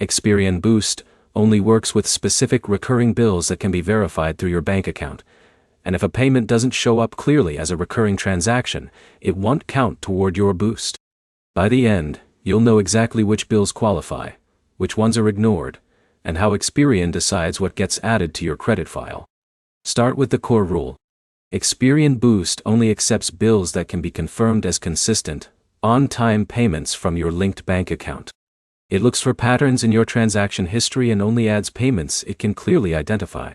Experian Boost only works with specific recurring bills that can be verified through your bank account. And if a payment doesn't show up clearly as a recurring transaction, it won't count toward your boost. By the end, you'll know exactly which bills qualify, which ones are ignored, and how Experian decides what gets added to your credit file. Start with the core rule. Experian Boost only accepts bills that can be confirmed as consistent, on-time payments from your linked bank account. It looks for patterns in your transaction history and only adds payments it can clearly identify.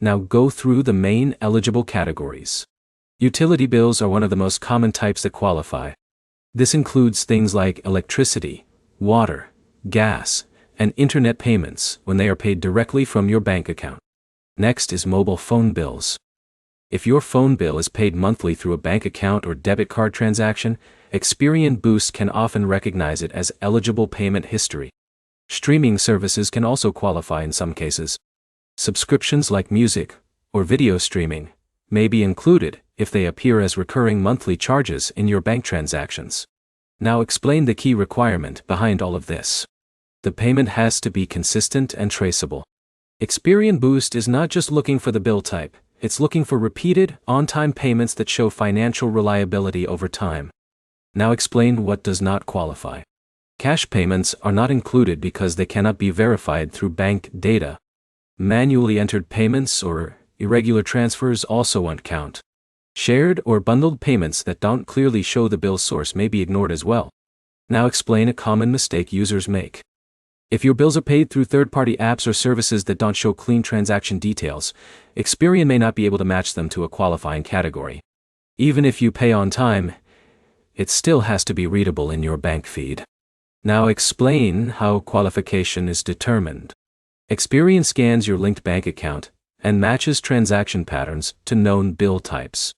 Now go through the main eligible categories. Utility bills are one of the most common types that qualify. This includes things like electricity, water, gas, and internet payments when they are paid directly from your bank account. Next is mobile phone bills. If your phone bill is paid monthly through a bank account or debit card transaction, Experian Boost can often recognize it as eligible payment history. Streaming services can also qualify in some cases. Subscriptions like music or video streaming may be included if they appear as recurring monthly charges in your bank transactions. Now explain the key requirement behind all of this. The payment has to be consistent and traceable. Experian Boost is not just looking for the bill type, it's looking for repeated, on-time payments that show financial reliability over time. Now explain what does not qualify. Cash payments are not included because they cannot be verified through bank data. Manually entered payments or irregular transfers also won't count. Shared or bundled payments that don't clearly show the bill source may be ignored as well. Now explain a common mistake users make. If your bills are paid through third-party apps or services that don't show clean transaction details, Experian may not be able to match them to a qualifying category. Even if you pay on time, it still has to be readable in your bank feed. Now explain how qualification is determined. Experian scans your linked bank account and matches transaction patterns to known bill types.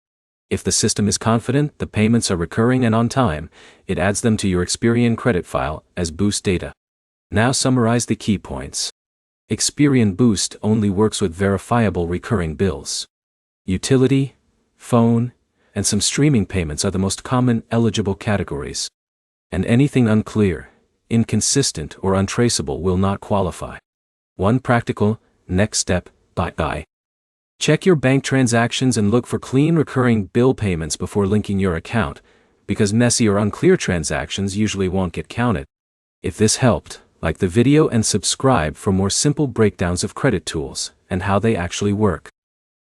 If the system is confident the payments are recurring and on time, it adds them to your Experian credit file as Boost data. Now summarize the key points. Experian Boost only works with verifiable recurring bills. Utility, phone, and some streaming payments are the most common eligible categories. And anything unclear, inconsistent, or untraceable will not qualify. One practical next step: check your bank transactions and look for clean recurring bill payments before linking your account, because messy or unclear transactions usually won't get counted. If this helped, like the video and subscribe for more simple breakdowns of credit tools and how they actually work.